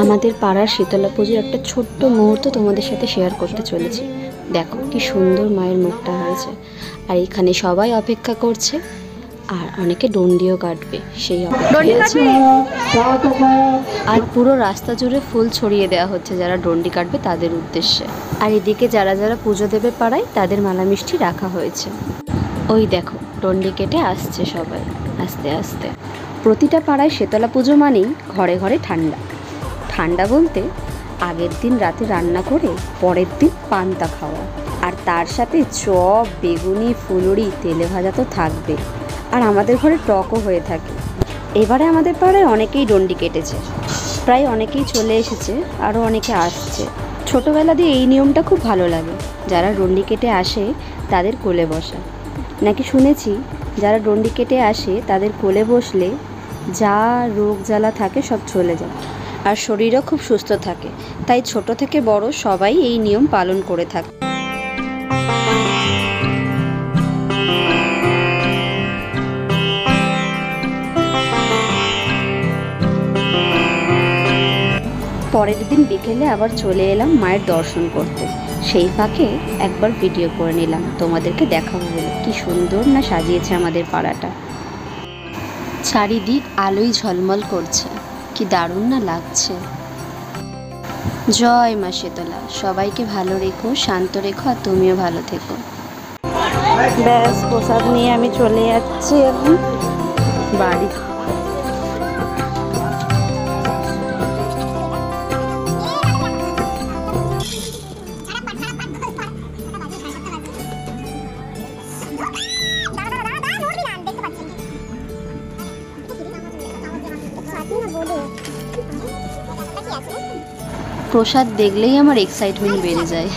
আমাদের পাড়ার শীতলা পুজোর একটা ছোট্ট মুহূর্ত তোমাদের সাথে শেয়ার করতে চলেছি। দেখো কি সুন্দর মায়ের মুখটা হয়েছে। আর এখানে সবাই অপেক্ষা করছে, আর অনেকে ডন্ডিও কাটবে সেই অপেক্ষা। আর পুরো রাস্তা জুড়ে ফুল ছড়িয়ে দেওয়া হচ্ছে যারা ডন্ডি কাটবে তাদের উদ্দেশ্যে। আর এদিকে যারা যারা পুজো দেবে পাড়ায় তাদের মালা মিষ্টি রাখা হয়েছে। ওই দেখো ডন্ডি কেটে আসছে সবাই আস্তে আস্তে। প্রতিটা পাড়ায় শীতলা পুজো মানেই ঘরে ঘরে ঠান্ডা। ঠান্ডা বলতে আগের দিন রাতে রান্না করে পরের দিন পান্তা খাওয়া, আর তার সাথে চপ, বেগুনি, ফুলুরি, তেলে ভাজা তো থাকবে। আর আমাদের ঘরে টকও হয়ে থাকে। এবারে আমাদের পাড়ায় অনেকেই ডন্ডি কেটেছে, প্রায় অনেকেই চলে এসেছে, আরও অনেকে আসছে। ছোটোবেলা দিয়ে এই নিয়মটা খুব ভালো লাগে। যারা ডন্ডি কেটে আসে তাদের কোলে বসা, নাকি শুনেছি যারা ডন্ডি কেটে আসে তাদের কোলে বসলে যা রোগ জ্বালা থাকে সব চলে যায়, আর শরীরও খুব সুস্থ থাকে। তাই ছোট থেকে বড় সবাই এই নিয়ম পালন করে থাকে। পরের দিন বিকেলে আবার চলে এলাম মায়ের দর্শন করতে। সেই ফাঁকে একবার ভিডিও করে নিলাম তোমাদেরকে দেখাবো বলে। কি সুন্দর না সাজিয়েছে আমাদের পাড়াটা। চারিদিক আলোয় ঝলমল করছে, কি দারুণ না লাগছে। জয় মা শীতলা, সবাইকে ভালো রেখো, শান্ত রেখো, আর তুমিও ভালো থেকো। ব্যাস প্রসাদ নিয়ে আমি চলে যাচ্ছি এখন বাড়ি। প্রসাদ দেখলেই আমার এক্সাইটমেন্ট বেড়ে যায়।